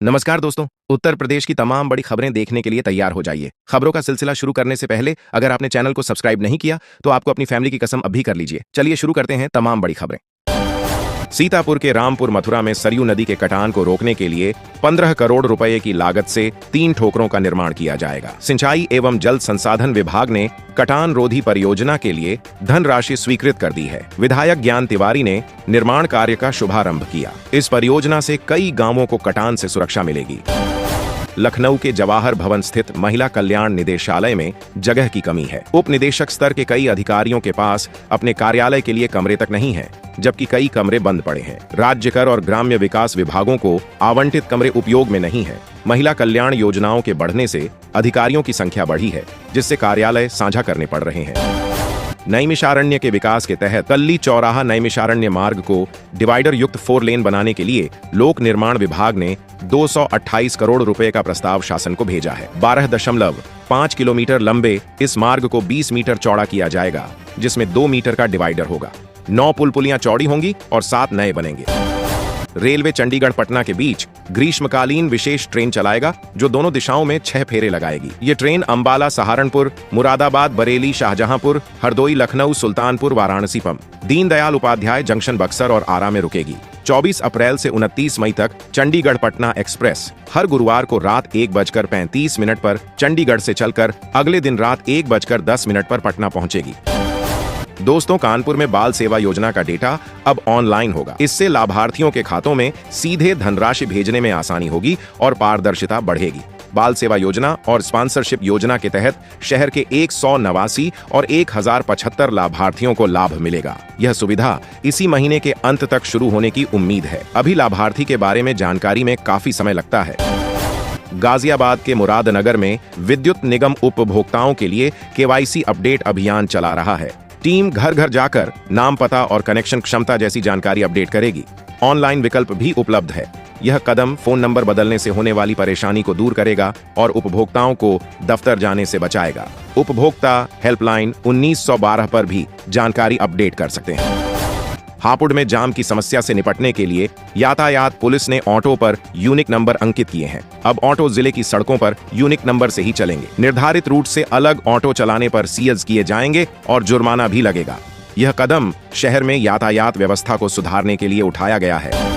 नमस्कार दोस्तों। उत्तर प्रदेश की तमाम बड़ी खबरें देखने के लिए तैयार हो जाइए। खबरों का सिलसिला शुरू करने से पहले अगर आपने चैनल को सब्सक्राइब नहीं किया तो आपको अपनी फैमिली की कसम अभी कर लीजिए। चलिए शुरू करते हैं तमाम बड़ी खबरें। सीतापुर के रामपुर मथुरा में सरयू नदी के कटान को रोकने के लिए 15 करोड़ रुपए की लागत से 3 ठोकरों का निर्माण किया जाएगा। सिंचाई एवं जल संसाधन विभाग ने कटान रोधी परियोजना के लिए धनराशि स्वीकृत कर दी है। विधायक ज्ञान तिवारी ने निर्माण कार्य का शुभारंभ किया। इस परियोजना से कई गांवों को कटान से सुरक्षा मिलेगी। लखनऊ के जवाहर भवन स्थित महिला कल्याण निदेशालय में जगह की कमी है। उप निदेशक स्तर के कई अधिकारियों के पास अपने कार्यालय के लिए कमरे तक नहीं है, जबकि कई कमरे बंद पड़े हैं। राज्य कर और ग्राम्य विकास विभागों को आवंटित कमरे उपयोग में नहीं है। महिला कल्याण योजनाओं के बढ़ने से अधिकारियों की संख्या बढ़ी है, जिससे कार्यालय साझा करने पड़ रहे हैं। नैमिषारण्य के विकास के तहत कल्ली चौराहा नैमिषारण्य मार्ग को डिवाइडर युक्त 4 लेन बनाने के लिए लोक निर्माण विभाग ने 228 करोड़ रुपए का प्रस्ताव शासन को भेजा है। 12.5 किलोमीटर लंबे इस मार्ग को 20 मीटर चौड़ा किया जाएगा, जिसमें 2 मीटर का डिवाइडर होगा। 9 पुलियां चौड़ी होंगी और 7 नए बनेंगे। रेलवे चंडीगढ़ पटना के बीच ग्रीष्मकालीन विशेष ट्रेन चलाएगा, जो दोनों दिशाओं में 6 फेरे लगाएगी। ये ट्रेन अंबाला सहारनपुर, मुरादाबाद बरेली शाहजहांपुर, हरदोई लखनऊ सुल्तानपुर वाराणसी पम, दीनदयाल उपाध्याय जंक्शन बक्सर और आरा में रुकेगी। 24 अप्रैल से 29 मई तक चंडीगढ़ पटना एक्सप्रेस हर गुरुवार को रात 1:35 पर चंडीगढ़ से चलकर अगले दिन रात 1:10 पर पटना पहुंचेगी। दोस्तों, कानपुर में बाल सेवा योजना का डेटा अब ऑनलाइन होगा। इससे लाभार्थियों के खातों में सीधे धनराशि भेजने में आसानी होगी और पारदर्शिता बढ़ेगी। बाल सेवा योजना और स्पॉन्सरशिप योजना के तहत शहर के 189 और 1075 लाभार्थियों को लाभ मिलेगा। यह सुविधा इसी महीने के अंत तक शुरू होने की उम्मीद है। अभी लाभार्थी के बारे में जानकारी में काफी समय लगता है। गाजियाबाद के मुरादनगर में विद्युत निगम उपभोक्ताओं के लिए KYC अपडेट अभियान चला रहा है। टीम घर घर जाकर नाम, पता और कनेक्शन क्षमता जैसी जानकारी अपडेट करेगी। ऑनलाइन विकल्प भी उपलब्ध है। यह कदम फोन नंबर बदलने से होने वाली परेशानी को दूर करेगा और उपभोक्ताओं को दफ्तर जाने से बचाएगा। उपभोक्ता हेल्पलाइन 1912 पर भी जानकारी अपडेट कर सकते हैं। हापुड़ में जाम की समस्या से निपटने के लिए यातायात पुलिस ने ऑटो पर यूनिक नंबर अंकित किए हैं। अब ऑटो जिले की सड़कों पर यूनिक नंबर से ही चलेंगे। निर्धारित रूट से अलग ऑटो चलाने पर सीज किए जाएंगे और जुर्माना भी लगेगा। यह कदम शहर में यातायात व्यवस्था को सुधारने के लिए उठाया गया है।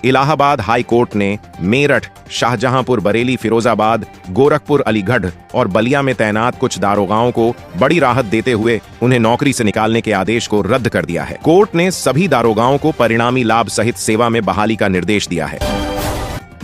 इलाहाबाद हाई कोर्ट ने मेरठ, शाहजहांपुर, बरेली, फिरोजाबाद, गोरखपुर, अलीगढ़ और बलिया में तैनात कुछ दारोगाओं को बड़ी राहत देते हुए उन्हें नौकरी से निकालने के आदेश को रद्द कर दिया है। कोर्ट ने सभी दारोगाओं को परिणामी लाभ सहित सेवा में बहाली का निर्देश दिया है।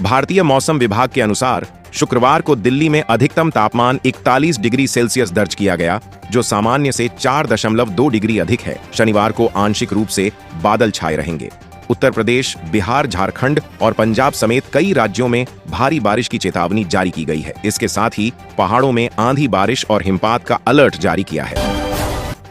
भारतीय मौसम विभाग के अनुसार शुक्रवार को दिल्ली में अधिकतम तापमान 41 डिग्री सेल्सियस दर्ज किया गया, जो सामान्य से 4.2 डिग्री अधिक है। शनिवार को आंशिक रूप से बादल छाए रहेंगे। उत्तर प्रदेश, बिहार, झारखंड और पंजाब समेत कई राज्यों में भारी बारिश की चेतावनी जारी की गई है। इसके साथ ही पहाड़ों में आंधी बारिश और हिमपात का अलर्ट जारी किया है।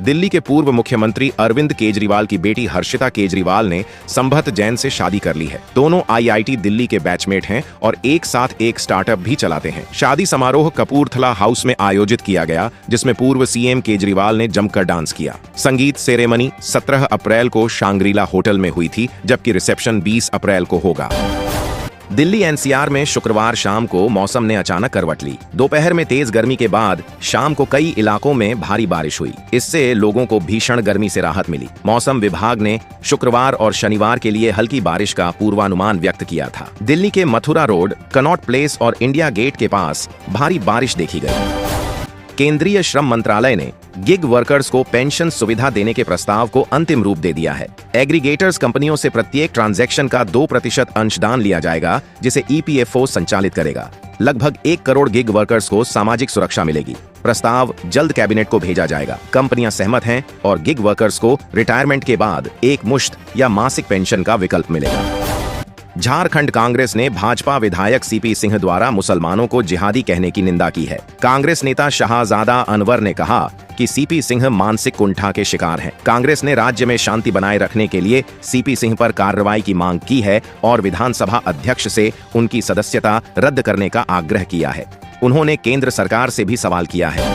दिल्ली के पूर्व मुख्यमंत्री अरविंद केजरीवाल की बेटी हर्षिता केजरीवाल ने संभत जैन से शादी कर ली है। दोनों IIT दिल्ली के बैचमेट हैं और एक साथ एक स्टार्टअप भी चलाते हैं। शादी समारोह कपूरथला हाउस में आयोजित किया गया, जिसमें पूर्व CM केजरीवाल ने जमकर डांस किया। संगीत सेरेमनी 17 अप्रैल को शांग्रीला होटल में हुई थी, जबकि रिसेप्शन 20 अप्रैल को होगा। दिल्ली NCR में शुक्रवार शाम को मौसम ने अचानक करवट ली। दोपहर में तेज गर्मी के बाद शाम को कई इलाकों में भारी बारिश हुई। इससे लोगों को भीषण गर्मी से राहत मिली। मौसम विभाग ने शुक्रवार और शनिवार के लिए हल्की बारिश का पूर्वानुमान व्यक्त किया था। दिल्ली के मथुरा रोड, कनॉट प्लेस और इंडिया गेट के पास भारी बारिश देखी गई। केंद्रीय श्रम मंत्रालय ने गिग वर्कर्स को पेंशन सुविधा देने के प्रस्ताव को अंतिम रूप दे दिया है। एग्रीगेटर्स कंपनियों से प्रत्येक ट्रांजैक्शन का 2% अंशदान लिया जाएगा, जिसे EPFO संचालित करेगा। लगभग 1 करोड़ गिग वर्कर्स को सामाजिक सुरक्षा मिलेगी। प्रस्ताव जल्द कैबिनेट को भेजा जाएगा। कंपनियां सहमत हैं और गिग वर्कर्स को रिटायरमेंट के बाद एक मुश्त या मासिक पेंशन का विकल्प मिलेगा। झारखंड कांग्रेस ने भाजपा विधायक CP सिंह द्वारा मुसलमानों को जिहादी कहने की निंदा की है। कांग्रेस नेता शाहजादा अनवर ने कहा कि CP सिंह मानसिक कुंठा के शिकार हैं। कांग्रेस ने राज्य में शांति बनाए रखने के लिए CP सिंह पर कार्रवाई की मांग की है और विधानसभा अध्यक्ष से उनकी सदस्यता रद्द करने का आग्रह किया है। उन्होंने केंद्र सरकार से भी सवाल किया है।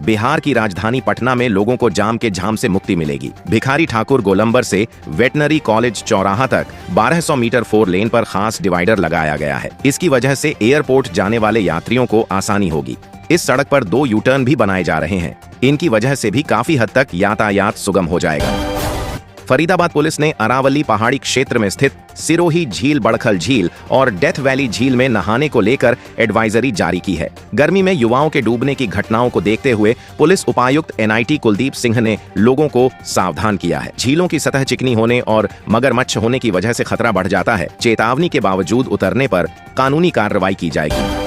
बिहार की राजधानी पटना में लोगों को जाम के झाम से मुक्ति मिलेगी। भिखारी ठाकुर गोलंबर से वेटनरी कॉलेज चौराहा तक 1200 मीटर 4 लेन पर खास डिवाइडर लगाया गया है। इसकी वजह से एयरपोर्ट जाने वाले यात्रियों को आसानी होगी। इस सड़क पर 2 यू टर्न भी बनाए जा रहे हैं। इनकी वजह से भी काफी हद तक यातायात सुगम हो जाएगा। फरीदाबाद पुलिस ने अरावली पहाड़ी क्षेत्र में स्थित सिरोही झील, बड़खल झील और डेथ वैली झील में नहाने को लेकर एडवाइजरी जारी की है। गर्मी में युवाओं के डूबने की घटनाओं को देखते हुए पुलिस उपायुक्त NIT कुलदीप सिंह ने लोगों को सावधान किया है। झीलों की सतह चिकनी होने और मगरमच्छ होने की वजह से खतरा बढ़ जाता है। चेतावनी के बावजूद उतरने पर कानूनी कार्रवाई की जाएगी।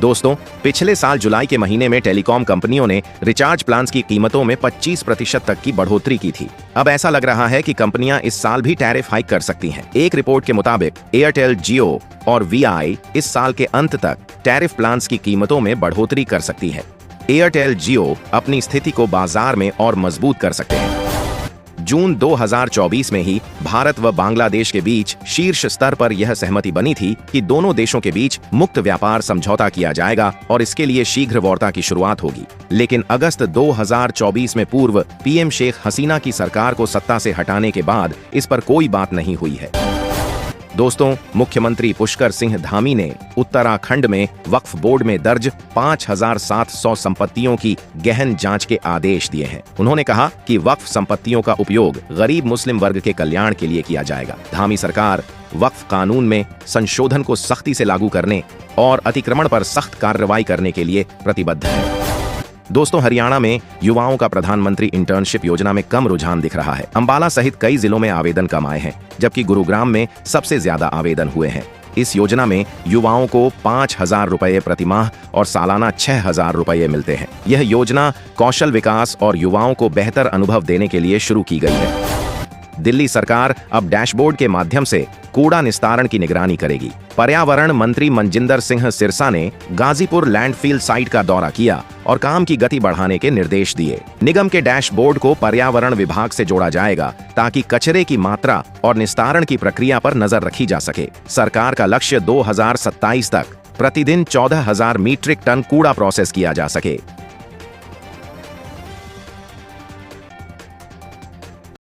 दोस्तों, पिछले साल जुलाई के महीने में टेलीकॉम कंपनियों ने रिचार्ज प्लान्स की कीमतों में 25% तक की बढ़ोतरी की थी। अब ऐसा लग रहा है कि कंपनियां इस साल भी टैरिफ हाइक कर सकती हैं। एक रिपोर्ट के मुताबिक एयरटेल, जियो और VI इस साल के अंत तक टैरिफ प्लान्स की कीमतों में बढ़ोतरी कर सकती है। एयरटेल, जियो अपनी स्थिति को बाजार में और मजबूत कर सकते हैं। जून 2024 में ही भारत व बांग्लादेश के बीच शीर्ष स्तर पर यह सहमति बनी थी कि दोनों देशों के बीच मुक्त व्यापार समझौता किया जाएगा और इसके लिए शीघ्र वार्ता की शुरुआत होगी। लेकिन अगस्त 2024 में पूर्व PM शेख हसीना की सरकार को सत्ता से हटाने के बाद इस पर कोई बात नहीं हुई है। दोस्तों, मुख्यमंत्री पुष्कर सिंह धामी ने उत्तराखंड में वक्फ बोर्ड में दर्ज 5700 संपत्तियों की गहन जांच के आदेश दिए हैं। उन्होंने कहा कि वक्फ संपत्तियों का उपयोग गरीब मुस्लिम वर्ग के कल्याण के लिए किया जाएगा। धामी सरकार वक्फ कानून में संशोधन को सख्ती से लागू करने और अतिक्रमण पर सख्त कार्रवाई करने के लिए प्रतिबद्ध है। दोस्तों, हरियाणा में युवाओं का प्रधानमंत्री इंटर्नशिप योजना में कम रुझान दिख रहा है। अंबाला सहित कई जिलों में आवेदन कम आए हैं, जबकि गुरुग्राम में सबसे ज्यादा आवेदन हुए हैं। इस योजना में युवाओं को 5000 रुपये प्रति माह और सालाना 6000 रुपये मिलते हैं। यह योजना कौशल विकास और युवाओं को बेहतर अनुभव देने के लिए शुरू की गई है। दिल्ली सरकार अब डैशबोर्ड के माध्यम से कूड़ा निस्तारण की निगरानी करेगी। पर्यावरण मंत्री मनजिंदर सिंह सिरसा ने गाजीपुर लैंडफिल साइट का दौरा किया और काम की गति बढ़ाने के निर्देश दिए। निगम के डैशबोर्ड को पर्यावरण विभाग से जोड़ा जाएगा ताकि कचरे की मात्रा और निस्तारण की प्रक्रिया पर नजर रखी जा सके। सरकार का लक्ष्य 2027 तक प्रतिदिन 14,000 मीट्रिक टन कूड़ा प्रोसेस किया जा सके।